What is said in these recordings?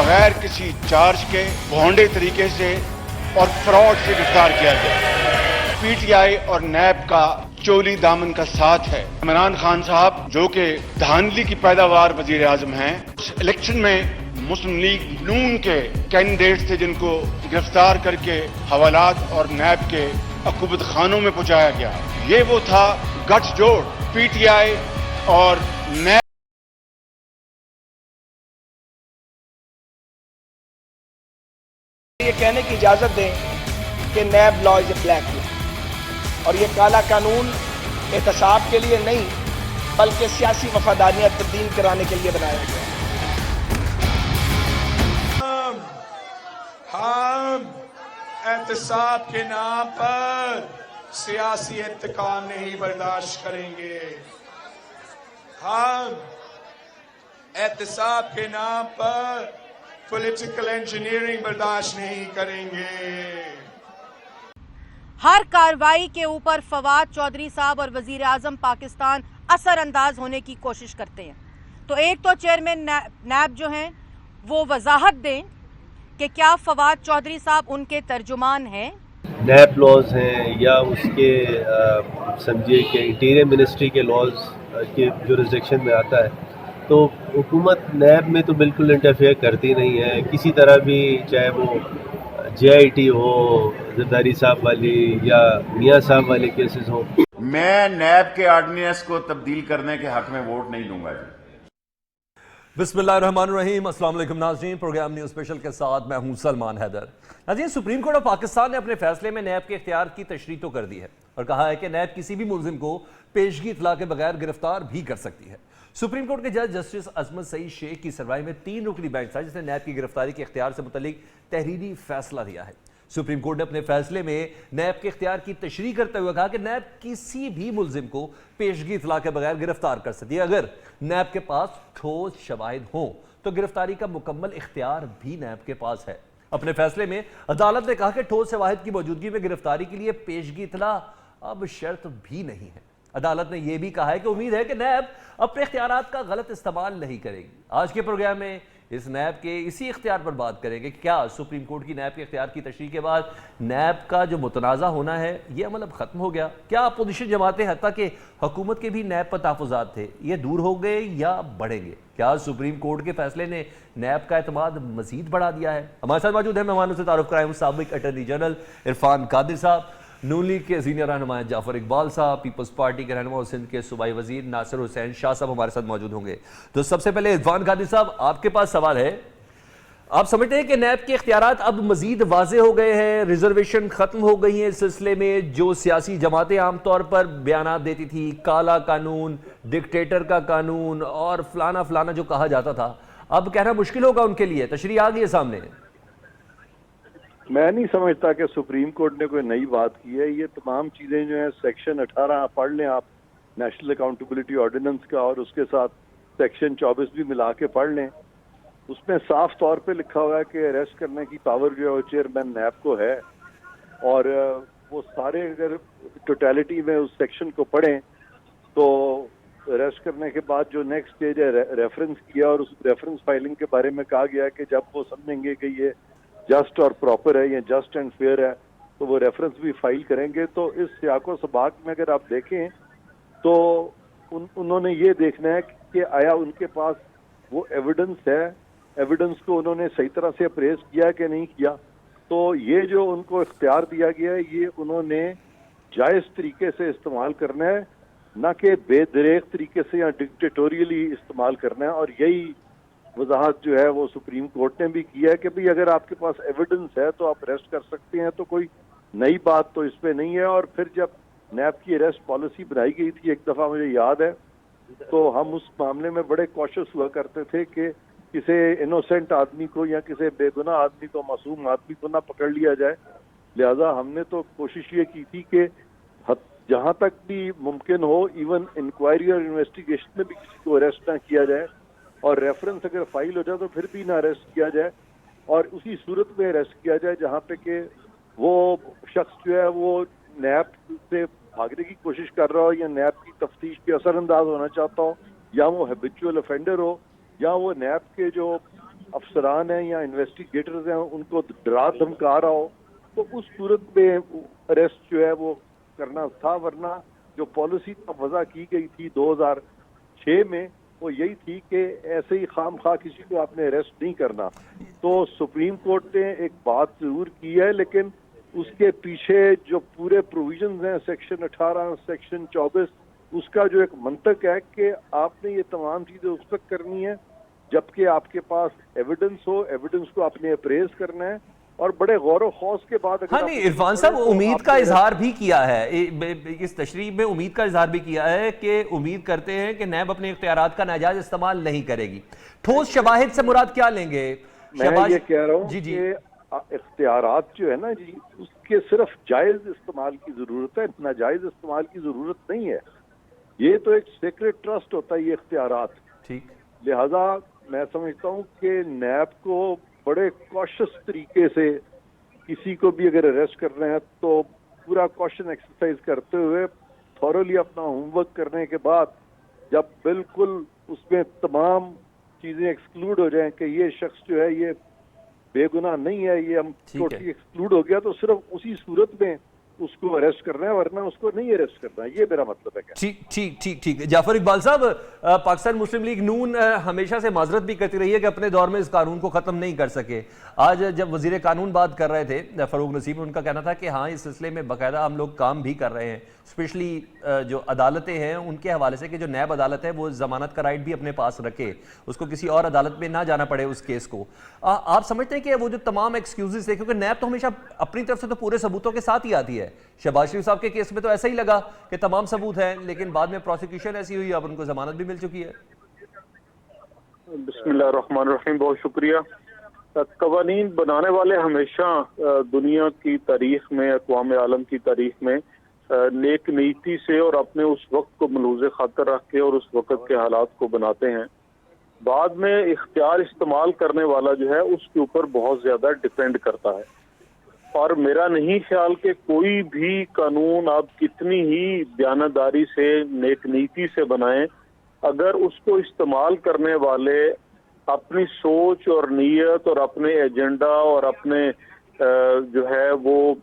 बगैर किसी चार्ज के भोंडे तरीके से और फ्रॉड से गिरफ्तार किया गया। पीटीआई और नैब का चोली दामन का साथ है। इमरान खान साहब जो कि धांधली की पैदावार वजीर आजम हैं, इस इलेक्शन में मुस्लिम लीग नून के कैंडिडेट थे जिनको गिरफ्तार करके हवालात और नैब के अकुबत खानों में पहुंचाया गया। ये वो था गठजोड़ पीटीआई और नैब। ये कहने की इजाजत दें कि NAB law is a black law और ये काला कानून एहतसाब के लिए नहीं बल्कि सियासी वफादारियां तब्दील कराने के लिए बनाया गया। हम एहतसाब के नाम पर सियासी इंतकाम नहीं बर्दाश्त करेंगे। हम एहतसाब के नाम पर पॉलिटिकल इंजीनियरिंग बर्दाश्त नहीं करेंगे। हर कार्रवाई के ऊपर फवाद चौधरी साहब और वजीर आजम पाकिस्तान असरअंदाज होने की कोशिश करते हैं। तो एक तो चेयरमैन नैब जो हैं वो वजाहत दें कि क्या फवाद चौधरी साहब उनके तर्जुमान हैं? नैब लॉज हैं या उसके समझिए कि इंटीरियर मिनिस्ट्री के लॉज के जुरिसडिक्शन में आता है, तो हुकूमत नैब में तो बिल्कुल इंटरफेयर करती नहीं है किसी तरह भी, चाहे वो JIT हो, जरदारी साहब वाली या मियाँ साहब वाले केसेस हो। मैं नैब के ऑर्डिनेंस को तब्दील करने के हक में वोट नहीं दूंगा जी। बिस्मिल्लाहिर्रहमानिर्रहीम, अस्सलाम वालेकुम नाज़रीन। प्रोग्राम न्यूज़ स्पेशल के साथ मैं हूं सलमान हैदर। नाज़रीन, सुप्रीम कोर्ट ऑफ पाकिस्तान ने अपने फैसले में नैब के इख्तियार की तशरीह तो कर दी है और कहा है कि नैब किसी भी मुलजिम को पेशगी इतला के बगैर गिरफ्तार भी कर सकती है। सुप्रीम कोर्ट के जज जस्टिस अजमत सईद शेख की सरवाई में 3 रुकनी बेंच था जिसने नैब की गिरफ्तारी के इख्तियार से मुतल्लिक तहरीरी फैसला दिया है। सुप्रीम कोर्ट ने अपने फैसले में नैब के इख्तियार की तशरीह करते हुए कहा कि नैब किसी भी मुलजिम को पेशगी इतला के बगैर गिरफ्तार कर सकती है। अगर नैब के पास ठोस शवाहिद हों तो गिरफ्तारी का मुकम्मल इख्तियार भी नैब के पास है। अपने फैसले में अदालत ने कहा कि ठोस शवाहिद की मौजूदगी में गिरफ्तारी के लिए पेशगी इतला अब शर्त भी नहीं है। अदालत ने यह भी कहा है कि उम्मीद है कि नैब अपने इख्तियारात का गलत इस्तेमाल नहीं करेगी। आज के प्रोग्राम में इस नैब के इसी इख्तियार पर बात करेंगे कि क्या सुप्रीम कोर्ट की नैब के इख्तियार की तशरीह के बाद नैब का जो मुतनाज़ा होना है ये अमल अब ख़त्म हो गया? क्या अपोजिशन जमातें हत्ता कि हुकूमत के भी नैब पर तहफ़्फ़ुज़ात थे ये दूर हो गए या बढ़ेंगे? क्या सुप्रीम कोर्ट के फैसले ने नैब का एतमाद मज़ीद बढ़ा दिया है? हमारे साथ मौजूद है मेहमानों से तारुफ कराएं साबिक अटर्नी जनरल इरफान कादिर साहब, नून लीग के सीनियर रहनुमा जाफर इकबाल साहब, पीपल्स पार्टी के रहनुमा और सिंध के सूबाई वजीर नासिर हुसैन शाह साहब हमारे साथ मौजूद होंगे। तो सबसे पहले इरफान कादिर साहब, आपके पास सवाल है। आप समझते हैं कि नैब के इख्तियारात अब मजीद वाजे हो गए हैं, रिजर्वेशन खत्म हो गई है इस सिलसिले में? जो सियासी जमातें आमतौर पर बयानात देती थी, काला कानून, डिक्टेटर का कानून और फलाना फलाना जो कहा जाता था, अब कहना मुश्किल होगा उनके लिए? तशरीह आ गई है सामने। मैं नहीं समझता कि सुप्रीम कोर्ट ने कोई नई बात की है। ये तमाम चीज़ें जो हैं सेक्शन 18 पढ़ लें आप नेशनल अकाउंटेबिलिटी ऑर्डिनेंस का, और उसके साथ सेक्शन 24 भी मिला के पढ़ लें। उसमें साफ तौर पे लिखा हुआ है कि अरेस्ट करने की पावर जो है वो चेयरमैन नैब को है, और वो सारे अगर टोटलिटी में उस सेक्शन को पढ़ें तो अरेस्ट करने के बाद जो नेक्स्ट स्टेज है रेफरेंस किया, और उस रेफरेंस फाइलिंग के बारे में कहा गया है कि जब वो समझेंगे कि ये जस्ट और प्रॉपर है, ये जस्ट एंड फेयर है, तो वो रेफरेंस भी फाइल करेंगे। तो इस सियाको सबाक में अगर आप देखें तो उन्होंने ये देखना है कि आया उनके पास वो एविडेंस है, एविडेंस को उन्होंने सही तरह से अप्रेज किया कि नहीं किया। तो ये जो उनको इख्तियार दिया गया है ये उन्होंने जायज़ तरीके से इस्तेमाल करना है, ना कि बेदरेक तरीके से या डिक्टेटोरियली इस्तेमाल करना है। और यही वजाहत जो है वो सुप्रीम कोर्ट ने भी किया है कि भाई अगर आपके पास एविडेंस है तो आप अरेस्ट कर सकते हैं, तो कोई नई बात तो इसमें नहीं है। और फिर जब नैब की अरेस्ट पॉलिसी बनाई गई थी एक दफ़ा मुझे याद है, तो हम उस मामले में बड़े कॉशियस हुआ करते थे कि किसी इनोसेंट आदमी को या किसी बेगुनाह आदमी को, मासूम आदमी को ना पकड़ लिया जाए। लिहाजा हमने तो कोशिश ये की थी कि जहाँ तक भी मुमकिन हो इवन इंक्वायरी और इन्वेस्टिगेशन में भी किसी को अरेस्ट ना किया जाए, और रेफरेंस अगर फाइल हो जाए तो फिर भी ना अरेस्ट किया जाए, और उसी सूरत में अरेस्ट किया जाए जहाँ पे कि वो शख्स जो है वो नैब से भागने की कोशिश कर रहा हो, या नैब की तफ्तीश के असरअंदाज होना चाहता हो, या वो हैबिचुअल ऑफेंडर हो, या वो नैब के जो افسران ہیں یا انویسٹیگیٹرز ہیں ان کو ڈرا دھمکا رہا ہو تو اس صورت میں اریسٹ جو ہے وہ کرنا تھا، ورنہ جو پالیسی وضع کی گئی تھی 2006 میں وہ یہی تھی کہ ایسے ہی خام خواہ کسی کو آپ نے اریسٹ نہیں کرنا. تو سپریم کورٹ نے ایک بات ضرور کی ہے، لیکن اس کے پیچھے جو پورے پروویژنز ہیں سیکشن 18 سیکشن 24 اس کا جو ایک منطق ہے کہ آپ نے یہ تمام چیزیں اس وقت کرنی ہے جبکہ آپ کے پاس ایویڈنس ہو، ایویڈنس کو آپ نے اپریز کرنا ہے اور بڑے غور و خوض کے بعد. ہاں نہیں، عرفان صاحب امید کا اظہار بھی کیا ہے، اس تشریح میں امید کا اظہار بھی کیا ہے کہ امید کرتے ہیں کہ نیب اپنے اختیارات کا ناجائز استعمال نہیں کرے گی. ٹھوس شواہد سے مراد کیا لیں گے؟ میں یہ کہہ رہا ہوں کہ اختیارات جو ہے نا جی اس کے صرف جائز استعمال کی ضرورت ہے، ناجائز استعمال کی ضرورت نہیں ہے. یہ تو ایک سیکرٹ ٹرسٹ ہوتا ہے یہ اختیارات. ٹھیک، لہذا میں سمجھتا ہوں کہ نیب کو بڑے کوشش طریقے سے کسی کو بھی اگر اریسٹ کر رہے ہیں تو پورا کوشن ایکسرسائز کرتے ہوئے تھورولی اپنا ہوم ورک کرنے کے بعد جب بالکل اس میں تمام چیزیں ایکسکلوڈ ہو جائیں کہ یہ شخص جو ہے یہ بے گناہ نہیں ہے، یہ ہم ٹوٹلی ایکسکلوڈ ہو گیا، تو صرف اسی صورت میں اس کو اریسٹ کرنا ہے، ورنہ اس کو نہیں اریسٹ کرنا ہے. یہ میرا مطلب ہے. ٹھیک. جعفر اقبال صاحب، پاکستان مسلم لیگ نون ہمیشہ سے معذرت بھی کرتی رہی ہے کہ اپنے دور میں اس قانون کو ختم نہیں کر سکے. آج جب وزیر قانون بات کر رہے تھے فاروق نصیب، ان کا کہنا تھا کہ ہاں اس سلسلے میں باقاعدہ ہم لوگ کام بھی کر رہے ہیں، اسپیشلی جو عدالتیں ہیں ان کے حوالے سے کہ جو نیب عدالت ہے وہ ضمانت کا رائٹ بھی اپنے پاس رکھے، اس کو کسی اور عدالت میں نہ جانا پڑے اس کیس کو. آپ سمجھتے ہیں کہ وہ جو تمام ایکسکیوزز تھے، کیونکہ نیب تو ہمیشہ اپنی طرف سے تو پورے ثبوتوں کے ساتھ ہی آتی ہے، شہباز شریف صاحب کے کیس میں تو ایسا ہی لگا کہ تمام ثبوت ہیں لیکن بعد میں پروسیکیوشن ایسی ہوئی، اب ان کو ضمانت بھی مل چکی ہے. بسم اللہ الرحمن الرحیم. بہت شکریہ. قوانین بنانے والے ہمیشہ دنیا کی تاریخ میں، اقوام عالم کی تاریخ میں نیک نیتی سے اور اپنے اس وقت کو ملحوظ خاطر رکھ کے اور اس وقت کے حالات کو بناتے ہیں. بعد میں اختیار استعمال کرنے والا جو ہے اس کے اوپر بہت زیادہ ڈیپینڈ کرتا ہے، اور میرا نہیں خیال کہ کوئی بھی قانون آپ کتنی ہی دیانتداری سے نیک نیتی سے بنائیں، اگر اس کو استعمال کرنے والے اپنی سوچ اور نیت اور اپنے ایجنڈا اور اپنے جو ہے وہ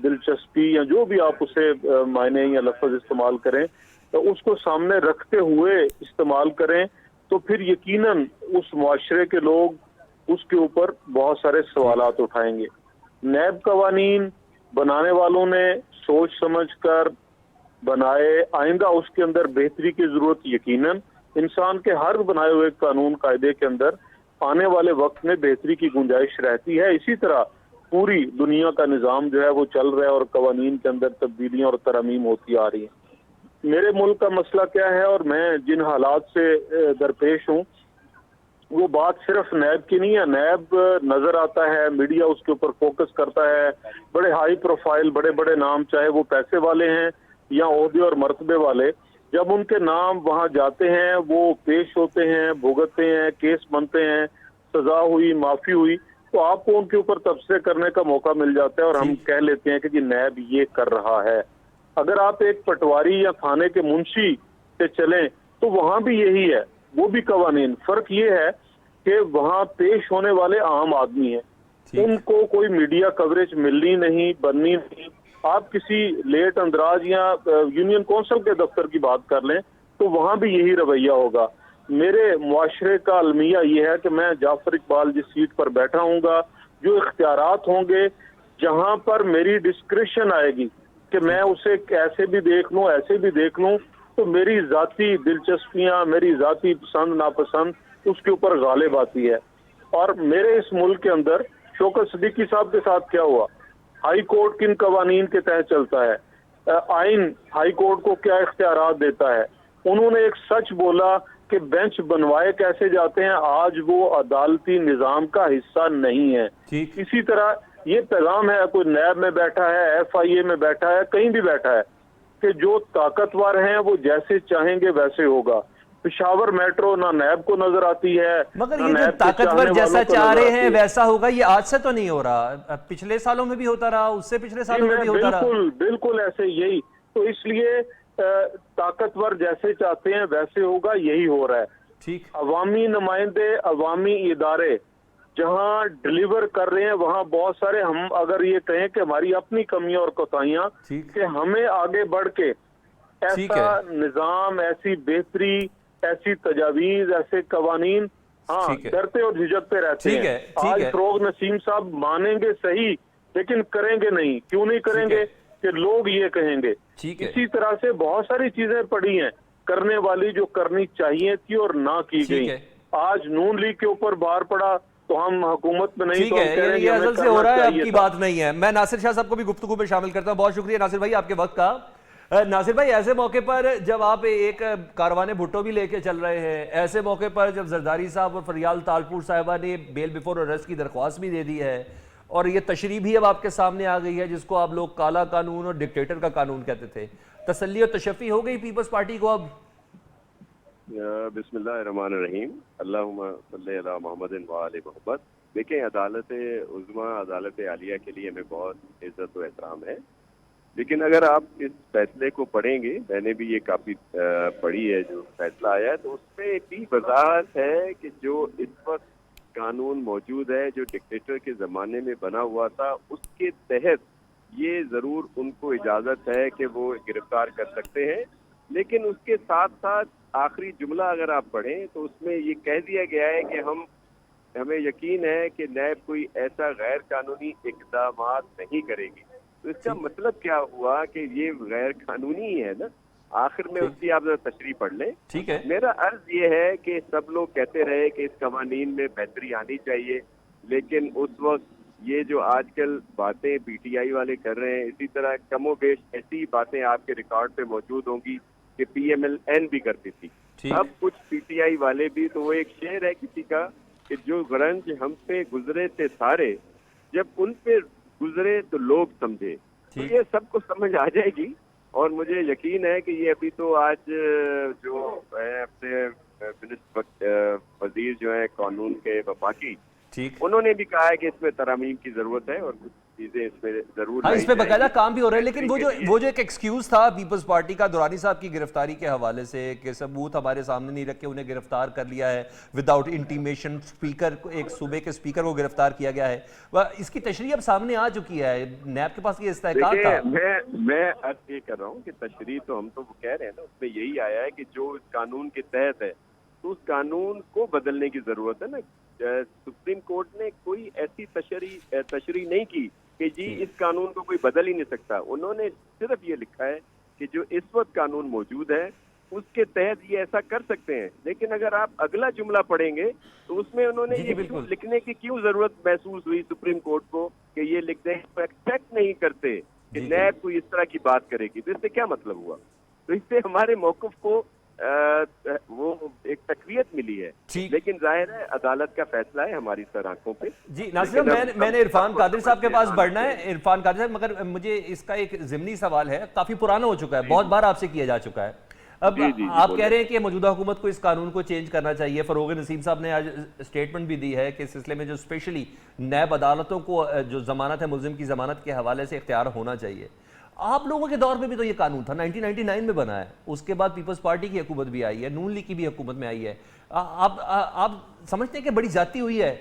دلچسپی یا جو بھی آپ اسے معنی یا لفظ استعمال کریں تو اس کو سامنے رکھتے ہوئے استعمال کریں تو پھر یقیناً اس معاشرے کے لوگ اس کے اوپر بہت سارے سوالات اٹھائیں گے. نیب قوانین بنانے والوں نے سوچ سمجھ کر بنائے، آئندہ اس کے اندر بہتری کی ضرورت یقیناً انسان کے ہر بنائے ہوئے قانون قاعدے کے اندر آنے والے وقت میں بہتری کی گنجائش رہتی ہے. اسی طرح پوری دنیا کا نظام جو ہے وہ چل رہا ہے اور قوانین کے اندر تبدیلیاں اور ترامیم ہوتی آ رہی ہیں. میرے ملک کا مسئلہ کیا ہے اور میں جن حالات سے درپیش ہوں وہ بات صرف نیب کی نہیں ہے. نیب نظر آتا ہے، میڈیا اس کے اوپر فوکس کرتا ہے، بڑے ہائی پروفائل بڑے بڑے نام، چاہے وہ پیسے والے ہیں یا عہدے اور مرتبے والے، جب ان کے نام وہاں جاتے ہیں وہ پیش ہوتے ہیں، بھگتتے ہیں، کیس بنتے ہیں، سزا ہوئی، معافی ہوئی، تو آپ کو ان کے اوپر تبصرے کرنے کا موقع مل جاتا ہے اور ہم کہہ لیتے ہیں کہ جی نیب یہ کر رہا ہے. اگر آپ ایک پٹواری یا تھانے کے منشی سے چلیں تو وہاں بھی یہی ہے، وہ بھی قوانین. فرق یہ ہے کہ وہاں پیش ہونے والے عام آدمی ہیں، ان کو کوئی میڈیا کوریج ملنی نہیں، بننی نہیں. آپ کسی لیٹ اندراج یا یونین کونسل کے دفتر کی بات کر لیں تو وہاں بھی یہی رویہ ہوگا. میرے معاشرے کا المیہ یہ ہے کہ میں جعفر اقبال جس سیٹ پر بیٹھا ہوں گا، جو اختیارات ہوں گے، جہاں پر میری ڈسکریشن آئے گی کہ میں اسے ایسے بھی دیکھ لوں ایسے بھی دیکھ لوں، تو میری ذاتی دلچسپیاں، میری ذاتی پسند ناپسند اس کے اوپر غالب آتی ہے. اور میرے اس ملک کے اندر شوکت صدیقی صاحب کے ساتھ کیا ہوا؟ ہائی کورٹ کن قوانین کے تحت چلتا ہے؟ آئین ہائی کورٹ کو کیا اختیارات دیتا ہے؟ انہوں نے ایک سچ بولا کہ بینچ بنوائے کیسے جاتے ہیں، آج وہ عدالتی نظام کا حصہ نہیں ہے. اسی طرح یہ پیغام ہے، کوئی نیب میں بیٹھا ہے، ایف آئی اے میں بیٹھا ہے، کہیں بھی بیٹھا ہے، کہ جو طاقتور ہیں وہ جیسے چاہیں گے ویسے ہوگا. پشاور میٹرو نہ نیب کو نظر آتی ہے، مگر یہ جو طاقتور جیسا چاہ رہے ہیں ویسا ہوگا، یہ آج سے تو نہیں ہو رہا، پچھلے سالوں میں بھی ہوتا رہا، اس سے پچھلے سالوں میں بھی ہوتا رہا. بالکل ایسے یہی تو، اس لیے طاقتور جیسے چاہتے ہیں ویسے ہوگا، یہی ہو رہا ہے. ٹھیک. عوامی نمائندے، عوامی ادارے جہاں ڈلیور کر رہے ہیں وہاں بہت سارے ہم اگر یہ کہیں کہ ہماری اپنی کمیاں اور کوتاہیاں کہ ہمیں آگے بڑھ کے ایسا نظام، ایسی بہتری، ایسی تجاویز، ایسے قوانین ڈرتے اور جھجکتے رہتے ہیں. آج فروغ نسیم صاحب مانیں گے صحیح لیکن کریں گے نہیں. کیوں نہیں کریں گے؟ کہ لوگ یہ کہیں گے. اسی طرح سے بہت ساری چیزیں پڑی ہیں کرنے والی جو کرنی چاہیے تھی اور نہ کی گئی. آج نون لیگ کے اوپر بار پڑا تو ہم حکومت میں نہیں، تو ہم کہہ رہے ہیں یہ ازل سے ہو رہا ہے، اب کی بات نہیں ہے. میں ناصر شاہ صاحب کو بھی گفتگو میں شامل کرتا ہوں. بہت شکریہ ناصر بھائی آپ کے وقت کا. ناصر بھائی، ایسے موقع پر جب آپ ایک کاروان بھٹو بھی لے کے چل رہے ہیں، ایسے موقع پر جب زرداری صاحب اور فریال تالپور صاحبہ نے بیل بیفور ارسٹ کی درخواست بھی دے دی ہے اور یہ تشریح بھی اب آپ کے سامنے آ گئی ہے جس کو آپ لوگ کالا قانون اور ڈکٹیٹر کا قانون کہتے تھے، تسلی اور تشفی ہو گئی پیپلز پارٹی کو اب؟ بسم اللہ الرحمن الرحیم. اللہم صلی علی محمد و آل محمد. دیکھیں، عدالت عظمیٰ، عدالت عالیہ کے لیے ہمیں بہت عزت و احترام ہے، لیکن اگر آپ اس فیصلے کو پڑھیں گے، میں نے بھی یہ کافی پڑھی ہے جو فیصلہ آیا ہے، تو اس میں بھی وضاحت ہے کہ جو اس وقت قانون موجود ہے جو ڈکٹیٹر کے زمانے میں بنا ہوا تھا، اس کے تحت یہ ضرور ان کو اجازت ہے کہ وہ گرفتار کر سکتے ہیں. لیکن اس کے ساتھ ساتھ آخری جملہ اگر آپ پڑھیں تو اس میں یہ کہہ دیا گیا ہے کہ ہمیں یقین ہے کہ نیب کوئی ایسا غیر قانونی اقدامات نہیں کرے گی. تو اس کا مطلب کیا ہوا کہ یہ غیر قانونی ہی ہے نا. آخر میں اس کی آپ ذرا تشریح پڑھ لیں. ٹھیک ہے. میرا عرض یہ ہے کہ سب لوگ کہتے رہے کہ اس قوانین میں بہتری آنی چاہیے، لیکن اس وقت یہ جو آج کل باتیں پی ٹی آئی والے کر رہے ہیں، اسی طرح کم و بیش ایسی باتیں آپ کے ریکارڈ پہ موجود ہوں گی کہ پی ایم ایل این بھی کرتی تھی. اب کچھ پی ٹی آئی والے بھی، تو وہ ایک شعر ہے کسی کا کہ جو گرنج ہم پہ گزرے تھے سارے، جب ان پہ گزرے تو لوگ سمجھے. تو یہ سب کو سمجھ آ جائے گی، اور مجھے یقین ہے کہ یہ ابھی تو آج جو اپنے وزیر جو ہیں قانون کے وفاقی، انہوں نے بھی کہا ہے کہ اس میں ترامیم کی ضرورت ہے اور کچھ چیزیں اس میں ضرور اس پہ باقاعدہ کام بھی ہو رہا ہے. لیکن وہ جو ایک ایکسکیوز تھا پیپلز پارٹی کا دورانی صاحب کی گرفتاری کے حوالے سے کہ ثبوت ہمارے سامنے نہیں رکھے انہیں گرفتار کر لیا ہے وداؤٹ انٹیمیشن، اسپیکر ایک صوبے کے اسپیکر کو گرفتار کیا گیا ہے، اس کی تشریح اب سامنے آ چکی ہے. نیب کے پاس یہ استحقاق تھا. میں عرض یہ کر رہا ہوں کہ تشریح تو ہم تو وہ کہہ رہے ہیں نا، اس میں یہی آیا ہے کہ جو اس قانون کے تحت ہے تو اس قانون کو بدلنے کی ضرورت ہے نا. سپریم کورٹ نے کوئی ایسی تشریح نہیں کی کہ جی اس قانون کو کوئی بدل ہی نہیں سکتا. انہوں نے صرف یہ لکھا ہے کہ جو اس وقت قانون موجود ہے اس کے تحت یہ ایسا کر سکتے ہیں. لیکن اگر آپ اگلا جملہ پڑھیں گے تو اس میں انہوں نے یہ لکھنے کی کیوں ضرورت محسوس ہوئی سپریم کورٹ کو کہ یہ لکھ دیں، ایکسپیکٹ نہیں کرتے کہ نیب کوئی اس طرح کی بات کرے گی. تو اس سے کیا مطلب ہوا؟ تو اس سے ہمارے موقف کو وہ ایک تقویت ملی ہے. لیکن ظاہر ہے عدالت کا فیصلہ ہے ہماری سر آنکھوں پہ. جی ناصر، میں نے عرفان قادری صاحب کے پاس بڑھنا ہے. عرفان قادری صاحب، مگر مجھے اس کا ایک ضمنی سوال ہے، کافی پرانا ہو چکا ہے، بہت بار آپ سے کیا جا چکا ہے. اب آپ کہہ رہے ہیں کہ موجودہ حکومت کو اس قانون کو چینج کرنا چاہیے. فروغ نسیم صاحب نے آج اسٹیٹمنٹ بھی دی ہے کہ اس سلسلے میں جو اسپیشلی نیب عدالتوں کو جو ضمانت ہے، ملزم کی ضمانت کے حوالے سے اختیار ہونا چاہیے. آپ لوگوں کے دور میں بھی تو یہ قانون تھا، 1999 میں بنا ہے، اس کے بعد پیپلز پارٹی کی حکومت بھی آئی ہے، نون لیگ کی بھی حکومت میں آئی ہے. آپ سمجھتے ہیں کہ بڑی زیادتی ہوئی ہے؟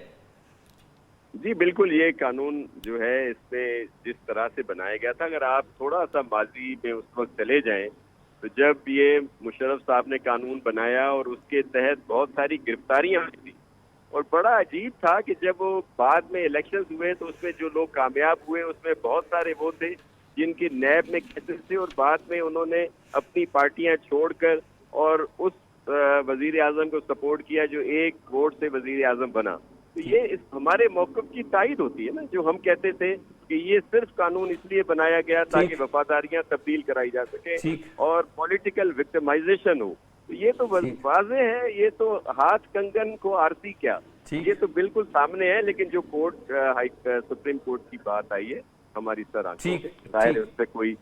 جی بالکل. یہ قانون جو ہے اس میں جس طرح سے بنایا گیا تھا، اگر آپ تھوڑا سا ماضی میں اس وقت چلے جائیں تو جب یہ مشرف صاحب نے قانون بنایا اور اس کے تحت بہت ساری گرفتاریاں ہوئی تھی، اور بڑا عجیب تھا کہ جب وہ بعد میں الیکشنز ہوئے تو اس میں جو لوگ کامیاب ہوئے اس میں بہت سارے وہ تھے جن کی نیب میں کیسز تھے، اور بعد میں انہوں نے اپنی پارٹیاں چھوڑ کر اور اس وزیر اعظم کو سپورٹ کیا جو ایک ووٹ سے وزیر اعظم بنا. تو یہ ہمارے موقف کی تائید ہوتی ہے نا، جو ہم کہتے تھے کہ یہ صرف قانون اس لیے بنایا گیا تاکہ وفاداریاں تبدیل کرائی جا سکے اور پولیٹیکل وکٹمائزیشن ہو. تو یہ تو واضح ہے، یہ تو ہاتھ کنگن کو آرسی کیا، یہ تو بالکل سامنے ہے. لیکن جو کورٹ سپریم کورٹ کی بات آئی ہے ہماری سر آنکھوں سے، ظاہر ہے اس پہ کوئی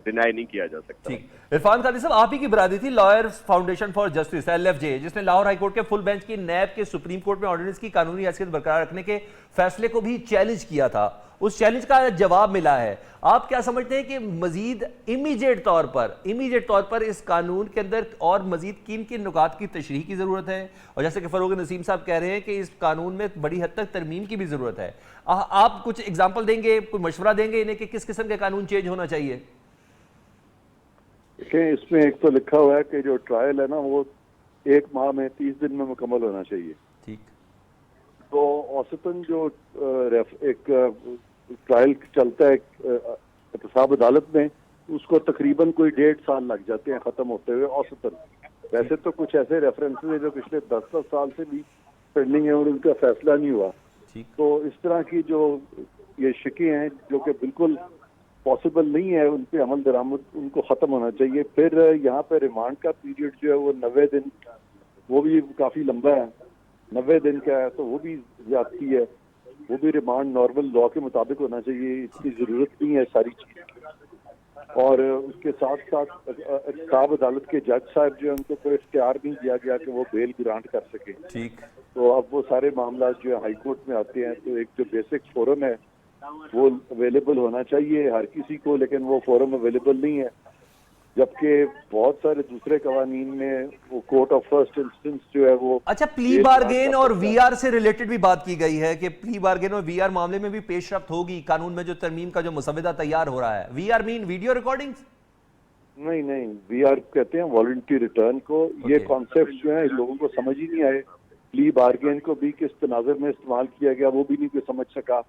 ڈینائی نہیں کیا جا سکتا. عرفان قادری صاحب، آپ ہی کی برادری تھی lawyers foundation for justice LFJ، جس نے لاہور ہائی کورٹ کے فل بینچ کی نیب کے سپریم کورٹ میں آرڈیننس کی قانونی حیثیت برقرار رکھنے کے فیصلے کو بھی چیلنج کیا تھا، اس چیلنج کا جواب ملا ہے. آپ کیا سمجھتے ہیں کہ مزید امیجیٹ طور پر اس قانون کے اندر اور مزید کن کن نکات کی تشریح کی ضرورت ہے؟ اور جیسے کہ فروغ نسیم صاحب کہہ رہے ہیں کہ اس قانون میں بڑی حد تک ترمیم کی بھی ضرورت ہے. آپ کچھ اگزامپل دیں گے، کوئی مشورہ دیں گے انہیں کہ کس قسم کے قانون چینج ہونا چاہیے؟ دیکھیں، اس میں ایک تو لکھا ہوا ہے کہ جو ٹرائل ہے نا وہ 1 ماہ میں 30 دن میں مکمل ہونا چاہیے. ٹھیک. تو اوسطاً جو ایک ٹرائل چلتا ہے احتساب عدالت میں، اس کو تقریباً کوئی 1.5 سال لگ جاتے ہیں ختم ہوتے ہوئے اوسطاً. ویسے تو کچھ ایسے ریفرنسز ہیں جو پچھلے 10 سال سے بھی پینڈنگ ہیں اور ان کا فیصلہ نہیں ہوا. تو اس طرح کی جو یہ شکیں ہیں جو کہ بالکل پاسبل نہیں ہے، ان پہ عمل درآمد ان کو ختم ہونا چاہیے. پھر یہاں پہ ریمانڈ کا پیریڈ جو ہے وہ 90 دن، وہ بھی کافی لمبا ہے، 90 دن کا ہے، تو وہ بھی زیادتی ہے. وہ بھی ریمانڈ نارمل لا کے مطابق ہونا چاہیے، اس کی ضرورت نہیں ہے ساری چیز. اور اس کے ساتھ ساتھ احتساب عدالت کے جج صاحب جو ہے ان کو کوئی اختیار نہیں دیا گیا کہ وہ بیل گرانٹ کر سکے. ٹھیک. تو اب وہ سارے معاملات جو ہے ہائی کورٹ میں آتے ہیں. تو ایک جو بیسک فورم ہے وہ اویلیبل ہونا چاہیے ہر کسی کو، لیکن وہ فورم اویلیبل نہیں ہے. جبکہ بہت سارے دوسرے قوانین میں وہ کورٹ آف فرسٹ انسٹنس جو ہے وہ اچھا، پلی بارگین اور وی آر سے ریلیٹڈ بھی بات کی گئی ہے کہ پلی بارگین اور وی آر معاملے میں بھی پیش رفت ہوگی قانون میں جو ترمیم کا جو مسودہ تیار ہو رہا ہے. We are main video recordings? نہیں، وی آر کہتے ہیں والنٹری ریٹرن کو. یہ کانسیپٹ جو ہیں لوگوں کو سمجھ ہی نہیں آئے. پلی بارگین کو بھی کس تناظر میں استعمال کیا گیا وہ بھی نہیں کوئی سمجھ سکا.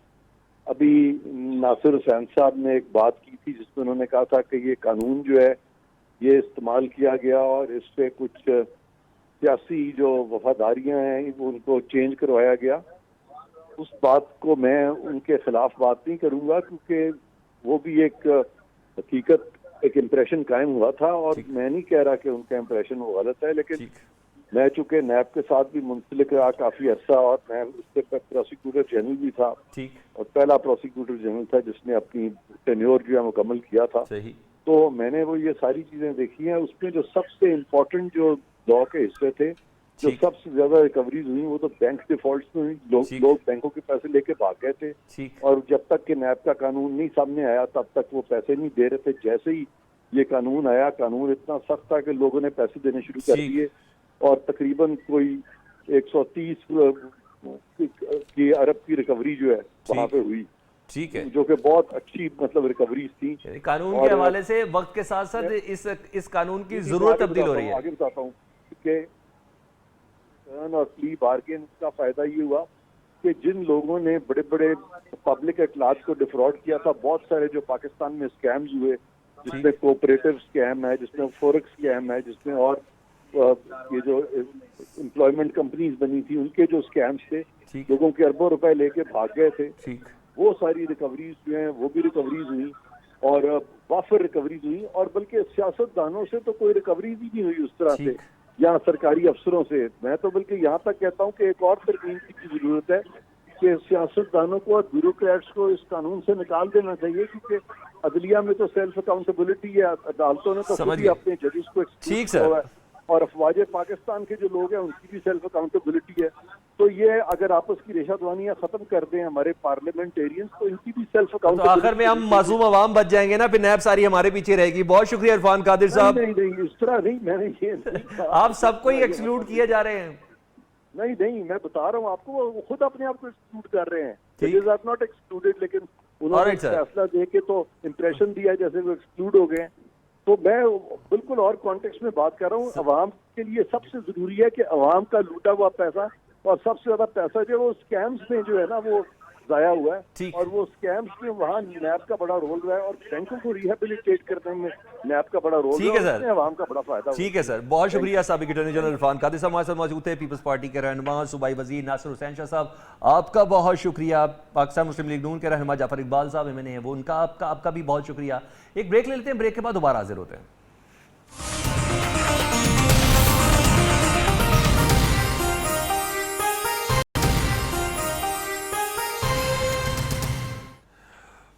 ابھی ناصر حسین صاحب نے ایک بات کی تھی جس میں انہوں نے کہا تھا کہ یہ قانون جو ہے یہ استعمال کیا گیا اور اس پہ کچھ سیاسی جو وفاداریاں ہیں ان کو چینج کروایا گیا. اس بات کو میں ان کے خلاف بات نہیں کروں گا، کیونکہ وہ بھی ایک حقیقت، ایک امپریشن قائم ہوا تھا، اور میں نہیں کہہ رہا کہ ان کا امپریشن وہ غلط ہے. لیکن میں چونکہ نیب کے ساتھ بھی منسلک رہا کافی عرصہ، اور میں اس سے پروسیکیوٹر جنرل بھی تھا، اور پہلا پروسیکیوٹر جنرل تھا جس نے اپنی ٹینیور جو ہے مکمل کیا تھا. تو میں نے وہ یہ ساری چیزیں دیکھی ہیں. اس میں جو سب سے امپورٹنٹ جو لا کے حصے تھے، جو سب سے زیادہ ریکوریز ہوئی، وہ تو بینک ڈیفالٹس میں ہوئی. لوگ بینکوں کے پیسے لے کے بھاگ گئے تھے، اور جب تک کہ نیب کا قانون نہیں سامنے آیا تب تک وہ پیسے نہیں دے رہے تھے. جیسے ہی یہ قانون آیا، قانون اتنا سخت تھا کہ لوگوں نے پیسے دینے شروع کر دیے، اور تقریباً کوئی 130 ارب کی ریکوری جو ہے وہاں پہ ہوئی. ٹھیک ہے، جو کہ بہت اچھی مطلب ریکوریز تھی. قانون کے حوالے سے وقت کے ساتھ ساتھ اس قانون کی ضرورت تبدیل ہو رہی ہے. آگے بتاتا ہوں کہ اور پلی بارگین کا فائدہ یہ ہوا کہ جن لوگوں نے بڑے بڑے پبلک اطلاعات کو ڈیفراڈ کیا تھا، بہت سارے جو پاکستان میں اسکیمز ہوئے، جس میں کوپریٹو اسکیم ہے، جس میں فورکس اسکیم ہے، جس میں اور یہ جو امپلائمنٹ کمپنیز بنی تھی ان کے جو اسکیمز تھے، لوگوں کے اربوں روپے لے کے بھاگ گئے تھے، وہ ساری ریکوریز جو ہیں وہ بھی ریکوریز ہوئی، اور وافر ریکوریز ہوئی. اور بلکہ سیاست دانوں سے تو کوئی ریکوریز ہی نہیں ہوئی اس طرح سے، یا سرکاری افسروں سے. میں تو بلکہ یہاں تک کہتا ہوں کہ ایک اور ترمیم کی ضرورت ہے کہ سیاست دانوں کو اور بیوروکریٹس کو اس قانون سے نکال دینا چاہیے، کیونکہ عدلیہ میں تو سیلف اکاؤنٹیبلٹی ہے، عدالتوں نے تو خود ہی اپنے ججز کو ایکسکلوڈ کیا ہوا ہے، اور افواج پاکستان کے جو لوگ ہیں ان کی بھی سیلف اکاؤنٹیبلٹی ہے. تو یہ اگر آپس کی ریشہ دوانیاں ختم کر دیں ہمارے پارلیمنٹیرینز، تو ان کی بھی سیلف اکاؤنٹیبلٹی. تو آخر میں ہم معصوم عوام بچ جائیں گے نا، پھر نیب ساری ہمارے پیچھے رہے گی. بہت شکریہ عرفان قادر صاحب. نہیں، اس طرح نہیں، میں نے یہ نہیں کہا. آپ سب کو ہی ایکسکلوڈ کیے جا رہے ہیں. نہیں، میں بتا رہا ہوں آپ کو، وہ خود اپنے آپ کو ایکسکلوڈ کر رہے ہیں. Judges are not excluded، لیکن انہوں نے فیصلہ دے کے تو امپریشن دیا جیسے وہ ایکسکلوڈ ہو گئے. تو میں بالکل اور کانٹیکسٹ میں بات کر رہا ہوں. عوام کے لیے سب سے ضروری ہے کہ عوام کا لوٹا ہوا پیسہ، اور سب سے زیادہ پیسہ جو ہے وہ اسکیمز میں جو ہے نا وہ ضائع ہوا ہے، اور وہ اسکیمز میں وہاں نیب کا بڑا رول رہا ہے، اور بینکوں کو ریہیبلیٹیٹ کرنے میں نیب کا بڑا رول رہا ہے، عوام کا بڑا فائدہ. ٹھیک ہے سر، بہت شکریہ. سابق اٹارنی جنرل عرفان قادر صاحب ہمارے ساتھ موجود تھے. پیپلز پارٹی کے رہنما صوبائی وزیر ناصر حسین شاہ صاحب، آپ کا بہت شکریہ. پاکستان مسلم لیگ نون کے رہنما جعفر اقبال صاحب میں نے وہ ان کا آپ کا بھی بہت شکریہ. ایک بریک لے لیتے ہیں، بریک کے بعد دوبارہ حاضر ہوتے ہیں.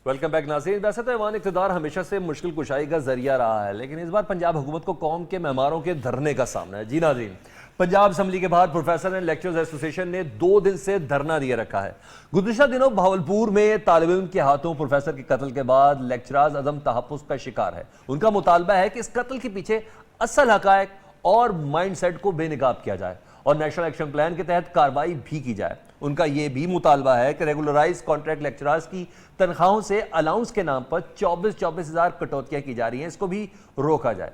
ویلکم بیک ناظرین. ویسے تو ایوان اقتدار ہمیشہ سے مشکل کشائی کا ذریعہ رہا ہے، لیکن اس بار پنجاب حکومت کو قوم کے معماروں کے دھرنے کا سامنا ہے. جی ناظرین، पंजाब असम्बली के बाहर प्रोफेसर एंड लेक्चरर्स एसोसिएशन ने 2 दिन से धरना दिए रखा है। गुज़िश्ता दिनों भावलपुर में तालिब इल्म के हाथों प्रोफेसर के कत्ल के बाद लेक्चरर्स अदम तहफ़्फ़ुज़ का शिकार है। उनका मुतालबा है कि इस कत्ल के पीछे असल हक़ाइक़ और माइंड सेट को बेनकाब किया जाए और नेशनल एक्शन प्लान के तहत कार्रवाई भी की जाए। उनका ये भी मुतालबा है कि रेगुलराइज कॉन्ट्रैक्ट लेक्चरर्स की तनख्वाहों से अलाउंस के नाम पर 24,000 कटौतियां की जा रही हैं, इसको भी रोका जाए।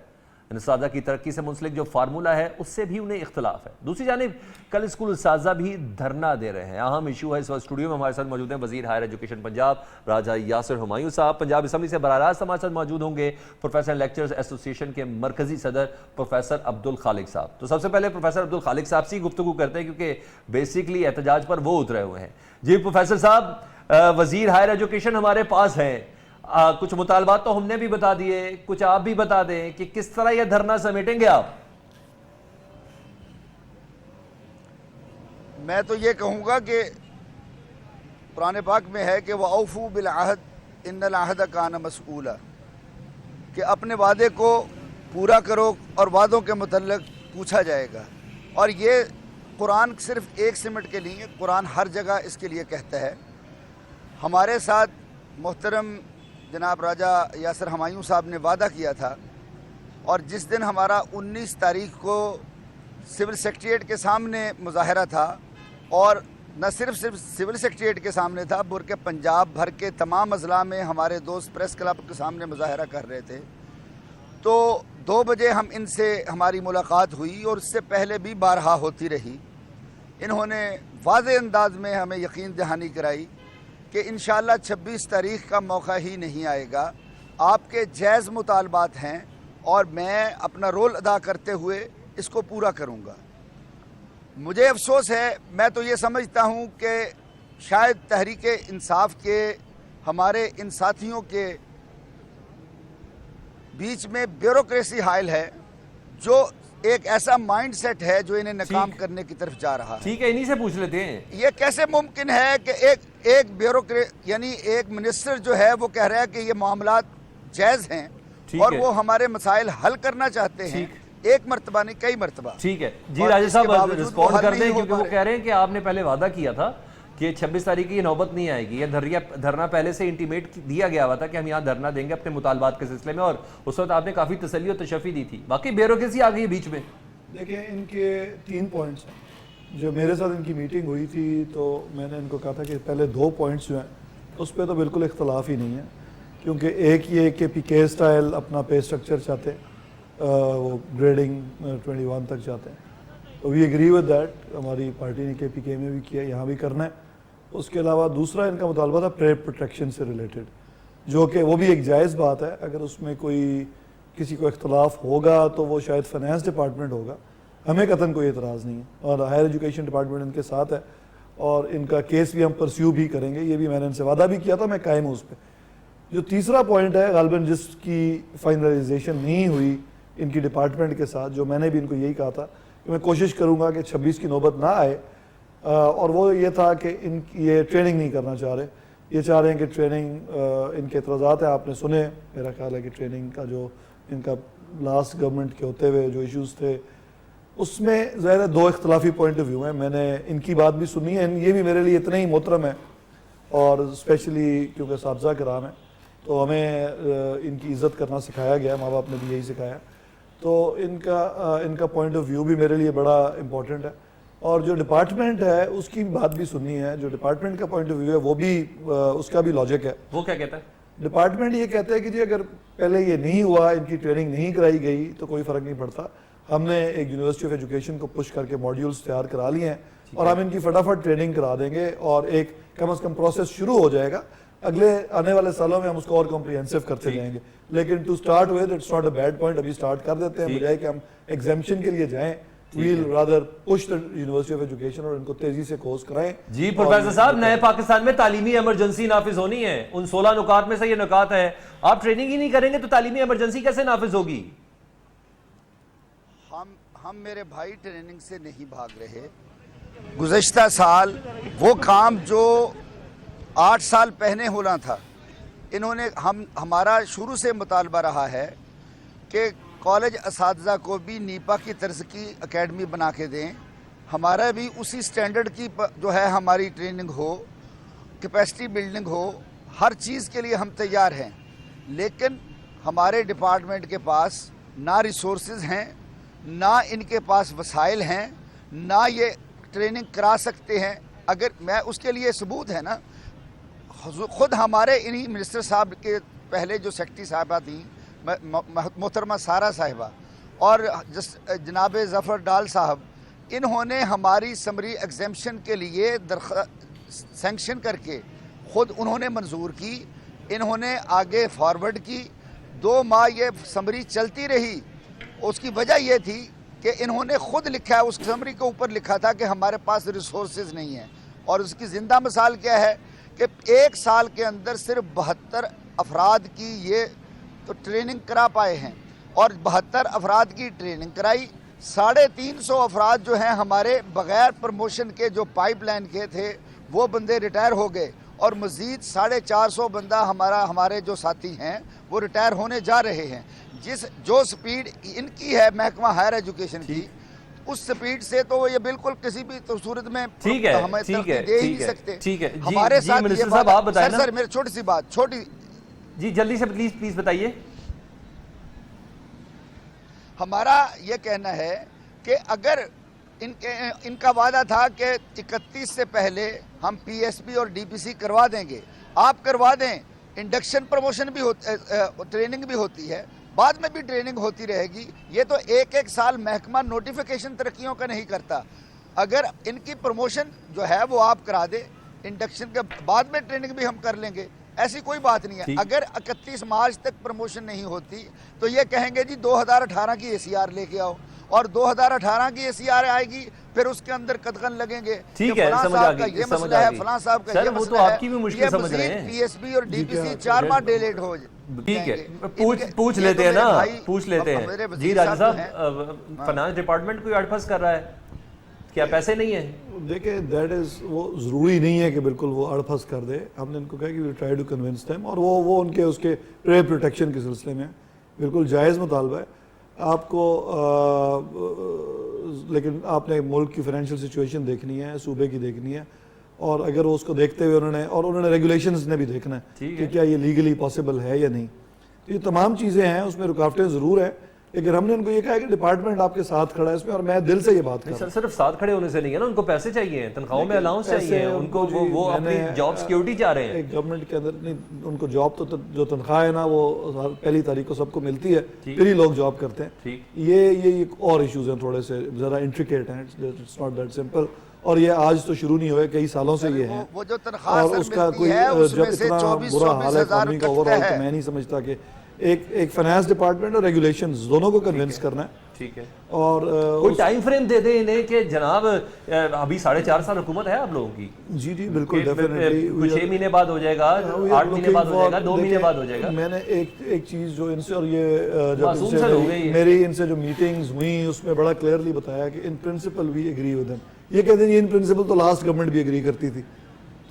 इनसादा की तरक्की से मुंसलिक जो फार्मूला है उससे भी उन्हें इख्तलाफ है। दूसरी जानिब कल स्कूल उस्ताज़ा भी धरना दे रहे हैं। अहम इशू है। इस वक्त स्टूडियो में हमारे साथ मौजूद हैं वज़ीर हायर एजुकेशन पंजाब राजा यासिर हुमायूं साहब। पंजाब असम्बली से बराह रास्त हमारे साथ मौजूद होंगे प्रोफेसर लेक्चरर्स एसोसिएशन के मरकजी सदर प्रोफेसर अब्दुल खालिक साहब। तो सबसे पहले प्रोफेसर अब्दुल खालिक साहब से गुफ्तगू करते हैं क्योंकि बेसिकली एहतजाज पर वो उतरे हुए हैं। जी प्रोफेसर साहब, वज़ीर हायर एजुकेशन हमारे पास हैं, कुछ मुतालबात तो हमने भी बता दिए, कुछ आप भी बता दें कि किस तरह यह धरना समेटेंगे आप। मैं तो ये कहूँगा कि कुरान पाक में है कि वह औफू बिल आहद इन्नल आहद कान मसऊला, कि अपने वादे को पूरा करो और वादों के मुतल्लिक पूछा जाएगा। और ये कुरान सिर्फ एक सिमट के लिए, कुरान हर जगह इसके लिए कहता है। हमारे साथ मोहतरम जनाब राजा यासिर हुमायूं साहब ने वादा किया था और जिस दिन हमारा 19 तारीख को सिविल सेक्रेटेरिएट के सामने मुजाहरा था, और न सिर्फ सिविल सेक्रेटेरिएट के सामने था बल्कि पंजाब भर के तमाम अजला में हमारे दोस्त प्रेस क्लब के सामने मुजाहरा कर रहे थे, तो 2 बजे हम इनसे हमारी मुलाकात हुई और उससे पहले भी बारहा होती रही। इन्होंने वाज़ेह अंदाज में हमें यकीन दहानी कराई कि इंशाअल्लाह 26 तारीख का मौका ही नहीं आएगा। आपके जायज़ मुतालबात हैं और मैं अपना रोल अदा करते हुए इसको पूरा करूँगा। मुझे अफसोस है, मैं तो ये समझता हूँ कि शायद तहरीक इंसाफ के हमारे इन साथियों के बीच में ब्यूरोक्रेसी हाइल है, जो एक ऐसा माइंड सेट है जो इन्हें नाकाम करने की तरफ जा रहा है। ठीक है, इन्हीं से पूछ लेते हैं। ये कैसे मुमकिन है कि एक ब्यूरोक्रेट यानी एक मिनिस्टर जो है वो कह रहा है कि ये मामलात जायज़ हैं और वो हमारे मसाइल हल करना चाहते हैं, एक मरतबा नहीं कई मरतबा। ठीक है जी, राजा साहब रिस्पॉन्ड कर दें क्योंकि वो कह रहे हैं कि आपने पहले वादा किया था कि 26 तारीख की नौबत नहीं आएगी। ये धरना पहले से इंटीमेट दिया गया हुआ था कि हम यहाँ धरना देंगे अपने मुतालबात के सिलसिले में, और उस वक्त आपने काफ़ी तसल्ली और तशफ़ी दी थी। बाकी ब्यूरोक्रेसी आ गई बीच में। देखिए, इनके 3 पॉइंट्स हैं। जो मेरे साथ इनकी मीटिंग हुई थी तो मैंने इनको कहा था कि पहले 2 पॉइंट्स जो हैं उस पर तो बिल्कुल इख्तलाफ ही नहीं है, क्योंकि एक ये कि पीके स्टाइल अपना पे स्ट्रक्चर चाहते हैं, वो ग्रेडिंग 21 तक चाहते हैं, तो वी एग्री विद दैट। हमारी पार्टी ने KPK में भी किया, यहाँ भी करना है। उसके अलावा दूसरा इनका मुतालबा था प्रेयर प्रोटेक्शन से रिलेटेड, जो कि वो भी एक जायज़ बात है। अगर उसमें कोई किसी को इख्तलाफ होगा तो वो शायद फाइनेंस डिपार्टमेंट होगा, हमें कतन कोई एतराज़ नहीं है, और हायर एजुकेशन डिपार्टमेंट इनके साथ है और इनका केस भी हम परस्यू भी करेंगे। ये भी मैंने इनसे वादा भी किया था, मैं कायम हूँ उस पर। जो तीसरा पॉइंट है गालिबन जिसकी फाइनलाइजेशन नहीं हुई इनकी डिपार्टमेंट के साथ, जो मैंने भी इनको यही कहा था कि मैं कोशिश करूँगा कि 26 की नौबत ना आए, और वो ये था कि ये ट्रेनिंग नहीं करना चाह रहे। ये चाह रहे हैं कि ट्रेनिंग, इनके एतराज़ात है आपने सुने, मेरा ख्याल है कि ट्रेनिंग का जो इनका लास्ट गवर्नमेंट के होते हुए जो इश्यूज़ थे उसमें ज़ाहिर है 2 इख्तलाफी पॉइंट ऑफ व्यू हैं। मैंने इनकी बात भी सुनी है, ये भी मेरे लिए इतने ही मोहतरम है, और स्पेशली क्योंकि साहबज़ा कराम है तो हमें इनकी इज़्ज़त करना सिखाया गया, माँ बाप ने भी यही सिखाया। तो इनका पॉइंट ऑफ व्यू भी मेरे लिए बड़ा इम्पोर्टेंट है, और जो डिपार्टमेंट है उसकी बात भी सुननी है। जो डिपार्टमेंट का पॉइंट ऑफ व्यू है वो भी उसका भी लॉजिक है। वो क्या कहता है? डिपार्टमेंट ये कहता है कि जी अगर पहले ये नहीं हुआ, इनकी ट्रेनिंग नहीं कराई गई तो कोई फ़र्क नहीं पड़ता। हमने एक यूनिवर्सिटी ऑफ एजुकेशन को पुश करके मॉड्यूल्स तैयार करा लिए हैं और हम इनकी फटाफट ट्रेनिंग करा देंगे और एक कम से कम प्रोसेस शुरू हो जाएगा। अगले आने वाले सालों में हम उसको और कॉम्प्रिहेंसिव करते जाएंगे। लेकिन to start with it's not a bad point, अभी स्टार्ट कर देते हैं, बजाय कि हम एग्जामिशन के लिए जाएं। We'll rather push the University of Education और इनको तेजी से कोर्स कराएं। जी प्रोफेसर साहब, नए पाकिस्तान में तालीमी इमरजेंसी नाफिज होनी है, उन 16 नुकात में से ये नुकात है। आप ट्रेनिंग ही नहीं करेंगे तो तालीमी इमरजेंसी कैसे नाफिज होगी? हम मेरे भाई ट्रेनिंग से नहीं भाग रहे। गुज़श्ता साल वो काम जो 8 साल पहले होना था, इन्होंने हमारा शुरू से मुतालबा रहा है कि कॉलेज असातिज़ा को भी नीपा की तर्ज की एकेडमी बना के दें, हमारा भी उसी स्टैंडर्ड की जो है हमारी ट्रेनिंग हो, कैपेसिटी बिल्डिंग हो, हर चीज़ के लिए हम तैयार हैं। लेकिन हमारे डिपार्टमेंट के पास ना रिसोर्सेज हैं, ना इनके पास वसाइल हैं, ना ये ट्रेनिंग करा सकते हैं। अगर मैं उसके लिए सबूत है ना, खुद हमारे इन्हीं मिनिस्टर साहब के पहले जो सेक्रेटरी साहिबा थी मोहतरमा सारा साहिबा और जनाब ज़फ़र डाल साहब, इन्होंने हमारी समरी एग्जेम्पशन के लिए सैंक्शन करके ख़ुद उन्होंने मंजूर की, इन्होंने आगे फॉरवर्ड की। 2 माह ये समरी चलती रही। उसकी वजह ये थी कि इन्होंने ख़ुद लिखा है, उस समरी के ऊपर लिखा था कि हमारे पास रिसोर्सेज नहीं है। और उसकी ज़िंदा मिसाल क्या है कि 1 साल के अंदर सिर्फ 72 अफराद की ये तो ट्रेनिंग करा पाए हैं, और 72 अफराद की ट्रेनिंग कराई। 350 अफराद जो हैं हमारे बग़ैर प्रमोशन के जो पाइपलाइन के थे वो बंदे रिटायर हो गए, और मज़ीद 450 बंदा हमारे जो साथी हैं वो रिटायर होने जा रहे हैं। जो स्पीड इनकी है महकमा हायर एजुकेशन की, उस स्पीड से तो ये बिल्कुल किसी भी तो सूरत में हमें तरक्की दे ही नहीं सकते। ठीक है हमारे साथ मिनिस्टर साहब आप बताएं ना। सर मेरी छोटी सी बात, जी जल्दी से प्लीज बताइए। हमारा ये कहना है कि अगर इनका वादा था कि 31 से पहले हम पीएसपी और डीपीसी करवा देंगे, आप करवा दें। इंडक्शन प्रमोशन भी ट्रेनिंग भी होती है, बाद में भी ट्रेनिंग होती रहेगी। ये तो एक साल महकमा नोटिफिकेशन तरक्कियों का नहीं करता। अगर इनकी प्रमोशन जो है वो आप करा दे, इंडक्शन के बाद में ट्रेनिंग भी हम कर लेंगे, ऐसी कोई बात नहीं है। अगर 31 मार्च तक प्रमोशन नहीं होती तो ये कहेंगे जी 2018 की एसीआर लेके आओ, और 2018 की एसीआर आएगी, फिर उसके अंदर कदगन लगेंगे। ठीक है, समझ आ गई, ये मसला है, फलां साहब का ये वो मसला तो है। आपकी भी मुश्किल समझ रहे हैं। पीएसबी और डीपीसी 4 माह डिलेड हो जाए। ठीक है, पूछ लेते हैं ना, पूछ लेते हैं। जी राजा साहब, फाइनेंस डिपार्टमेंट कोई अड़फस कर रहा है क्या? पैसे नहीं है? देखिए दैट इज़, वो ज़रूरी नहीं है कि बिल्कुल वो अड़फस कर दे। हमने उनको कहा कि we try to convince them, और वो उनके उसके ट्रेड प्रोटेक्शन के सिलसिले में बिल्कुल जायज़ मुतालबा है आपको। लेकिन आपने मुल्क की फाइनेंशियल सिचुएशन देखनी है, सूबे की देखनी है, और अगर वो उसको देखते हुए उन्होंने रेगुलेशंस ने भी देखना है कि क्या ये लीगली पॉसिबल है या नहीं। तो ये तमाम चीज़ें हैं, उसमें रुकावटें ज़रूर हैं, लेकिन हमने उनको ये कहा कि डिपार्टमेंट आपके साथ खड़ा है इसमें, और मैं दिल से ये बात कर रहा हूं। सिर्फ साथ खड़े होने से नहीं है ना, उनको पैसे चाहिए, तनख्वाहों में अलाउंस चाहिए, उनको वो अपनी जॉब सिक्योरिटी चाह रहे हैं। एक गवर्नमेंट के अंदर नहीं, उनको जॉब तो जो तनख्वाह है ना वो पहली तारीख को सबको मिलती है, फिर ही लोग जॉब करते हैं। ये और इश्यूज हैं, थोड़े से ज़रा इंट्रिकेट हैं, इट्स नॉट दैट सिंपल। और ये आज तो शुरू नहीं हुए, कई सालों से ये है, और उसका कोई जब इतना बुरा हाल है इकॉनमी का ओवरऑल, तो मैं नहीं समझता कि एक फाइनेंस डिपार्टमेंट और रेगुलेशंस दोनों को कन्विंस करना है। ठीक है, और कोई टाइम फ्रेम दे दें इन्हें कि जनाब अभी 4.5 साल हुकूमत है आप लोगों की। जी बिल्कुल, डेफिनेटली कुछ 6 महीने बाद हो जाएगा, 8 महीने बाद हो जाएगा, 2 महीने बाद हो जाएगा। मैंने एक चीज़ जो इनसे, और ये जब मेरी इनसे जो मीटिंग्स हुई उसमें बड़ा क्लियरली बताया कि in principle we agree with them. ये कहते हैं इन प्रिंसिपल तो लास्ट गवर्नमेंट भी एग्री करती थी,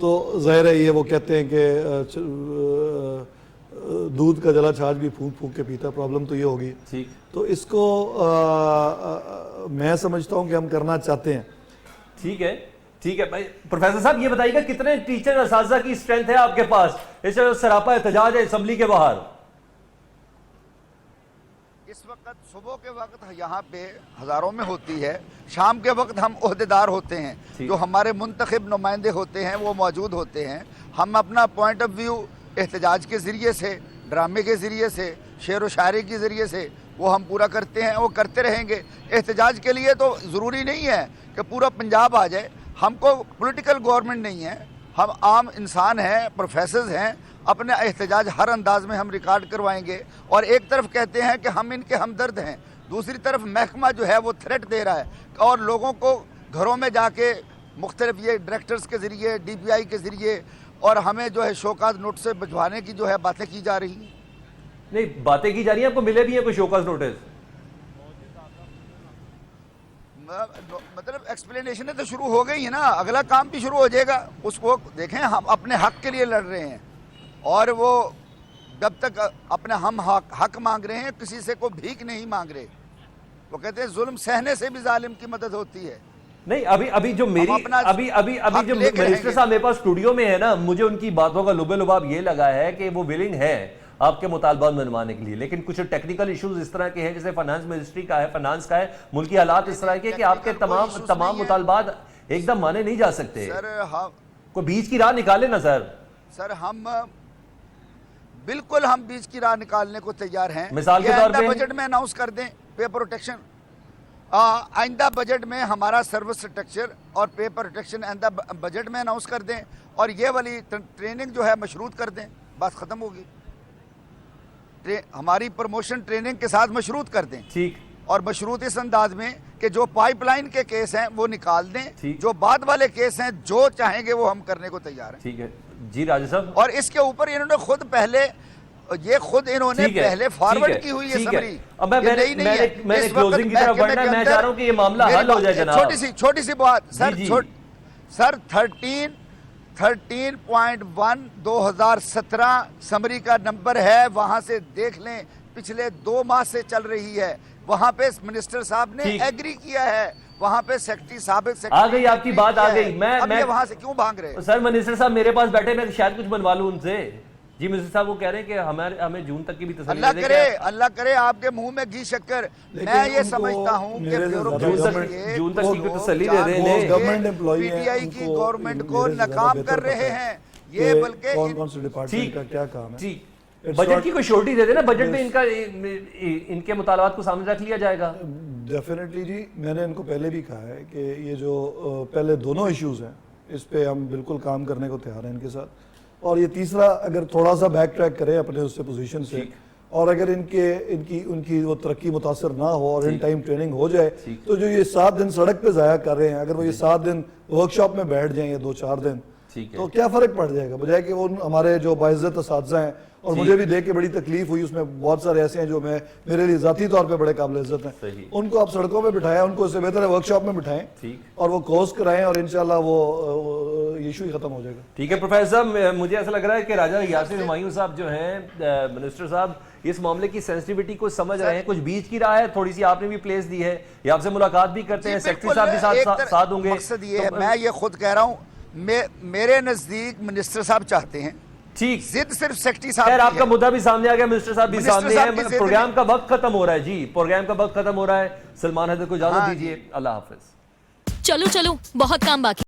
तो जाहिर है ये वो कहते हैं कि दूध का जला छाछ भी फूंक फूंक के पीता, प्रॉब्लम तो ये होगी। तो इसको मैं समझता हूं कि हम करना चाहते हैं। ठीक है भाई। प्रोफेसर साहब ये बताइएगा कितने टीचर असातिज़ा की स्ट्रेंथ है आपके पास? इस सरापा एहतजाज है असेंबली के बाहर इस वक्त, सुबह के वक्त यहाँ पे हज़ारों में होती है, शाम के वक्त हम ओहदेदार होते हैं, जो हमारे मुंतखब नुमाइंदे होते हैं वो मौजूद होते हैं। हम अपना पॉइंट ऑफ व्यू एहतजाज के ज़रिए से, ड्रामे के ज़रिए से, शेर व शायरी के ज़रिए से वो हम पूरा करते हैं, वो करते रहेंगे। एहतजाज के लिए तो ज़रूरी नहीं है कि पूरा पंजाब आ जाए, हमको पॉलिटिकल गवर्नमेंट नहीं है, हम आम इंसान हैं, प्रोफेसर्स हैं, अपने एहतजाज हर अंदाज में हम रिकॉर्ड करवाएंगे। और एक तरफ कहते हैं कि हम इनके हमदर्द हैं, दूसरी तरफ महकमा जो है वो थ्रेट दे रहा है, और लोगों को घरों में जाके मुख्तलिफ ये डायरेक्टर्स के ज़रिए, DPI के ज़रिए, और हमें जो है शोकाज नोटिस से भिजवाने की जो है बातें की जा रही हैं। नहीं, बातें की जा रही हैं, आपको मिले भी है कोई शोकाज नोटिस? मतलब एक्सप्लेनेशन तो शुरू हो गई है ना, अगला काम भी शुरू हो जाएगा। उसको देखें, हम अपने हक के लिए लड़ रहे हैं, और वो जब तक अपना हम हक मांग रहे हैं, किसी से कोई भीख नहीं मांग रहे। वो कहते हैं जुल्म सहने से भी जालिम की मदद होती है। नहीं, अभी जो मेरी अभी जो मिनिस्टर साहब मेरे पास स्टूडियो में है ना, मुझे उनकी बातों का लुबे-लुबाब ये लगा है कि वो विलिंग है आपके मुतालबात मनवाने के लिए, लेकिन कुछ टेक्निकल इश्यूज इस तरह के हैं, जैसे फाइनेंस मिनिस्ट्री का है, फाइनेंस का है, मुल्की हालात इस तरह के कि आपके तमाम मुतालबात एकदम माने नहीं जा सकते। सर कोई बीच की राह निकाले ना सर। हम बिल्कुल हम बीच की राह निकालने को तैयार हैं। मिसाल के तौर पे बजट में अनाउंस कर दें पे प्रोटेक्शन, आइंदा बजट में हमारा सर्विस स्ट्रक्चर और पे प्रोटेक्शन आइंदा बजट में अनाउंस कर दें, और ये वाली ट्रेनिंग जो है मशरूत कर दें, बस खत्म होगी। हमारी प्रमोशन ट्रेनिंग के साथ मशरूत कर दें, ठीक, और मशरूत इस अंदाज में कि जो पाइपलाइन के केस हैं वो निकाल दें, जो बाद वाले केस हैं जो चाहेंगे वो हम करने को तैयार हैं। ठीक है जी राजा साहब। और इसके ऊपर इन्होंने खुद पहले फॉरवर्ड की हुई है समरी। अब मैंने क्लोजिंग की तरफ बढ़ना है, मैं चाह रहा हूं कि ये मामला हल हो जाए जनाब। छोटी सी बात सर 13.1 2017 समरी का नंबर है, वहां से देख लें, पिछले 2 माह से चल रही है। वहां पे मिनिस्टर साहब ने एग्री किया है, वहां पे सेक्रेटरी साहब आ गई, आपकी बात आ गई। मैं वहां से क्यों भाग रहे हैं? सर मिनिस्टर साहब मेरे पास बैठे, मैं शायद कुछ बनवा लूं उनसे। जी मिनिस्टर साहब वो कह रहे हैं कि हमें जून तक की भी तसल्ली अल्लाह करे आपके मुंह में घी शक्कर। मैं ये समझता हूं कि जून तक की तसल्ली दे रहे हैं, गवर्नमेंट एम्प्लॉई हैं, पीटीआई की गवर्नमेंट को नाकाम कर रहे हैं ये, बल्कि कौन से डिपार्टमेंट का क्या काम है। बजट की कोई श्योरिटी दे देना, बजट में इनके मुतालबात को सामने रख लिया जाएगा। डेफिनेटली जी, मैंने इनको पहले भी कहा है कि ये जो पहले दोनों इश्यूज हैं इस पे हम बिल्कुल काम करने को तैयार हैं इनके साथ। और ये तीसरा अगर थोड़ा सा बैक ट्रैक करें अपने उससे पोजीशन से, और अगर उनकी वो तरक्की मुतासर ना हो और इन टाइम ट्रेनिंग हो जाए, तो जो ये 7 दिन सड़क पे ज़ाया कर रहे हैं, अगर वो ये 7 दिन वर्कशॉप में बैठ जाएं, 2-4 दिन, तो क्या फ़र्क पड़ जाएगा, बजाय कि वो हमारे जो बाइज़्ज़त असातिज़ा हैं, और मुझे भी देख के बड़ी तकलीफ हुई, उसमें बहुत सारे ऐसे हैं जो मेरे लिए ज़ाती तौर पे बड़े काबिल इज़्ज़त हैं, उनको आप सड़कों पे बिठाएं, उनको इससे बेहतर है वर्कशॉप में बिठाएं और वो कोर्स कराएं, और इंशाल्लाह वो इशू ही खत्म हो जाएगा। ठीक है प्रोफेसर साहब, मुझे ऐसा लग रहा है कि राजा यासिर हुमायूं साहब जो हैं मिनिस्टर साहब, इस मामले की सेंसिटिविटी को समझ रहे हैं, कुछ बीच की राह है, थोड़ी सी आपने भी प्लेस दी है, ये आपसे मुलाकात भी करते हैं, सेक्रेटरी साहब भी साथ होंगे। मकसद ये है, मैं ये खुद कह रहा हूँ, मेरे नजदीक मिनिस्टर साहब चाहते हैं, ठीक, जिद सिर्फ सेक्रेटरी साहब। खैर आपका मुद्दा भी सामने आ गया, मिनिस्टर साहब भी सामने हैं, प्रोग्राम का वक्त खत्म हो रहा है जी, प्रोग्राम का वक्त खत्म हो रहा है। सलमान हैदर को इजाजत दीजिए, अल्लाह हाफिज। चलो बहुत काम बाकी।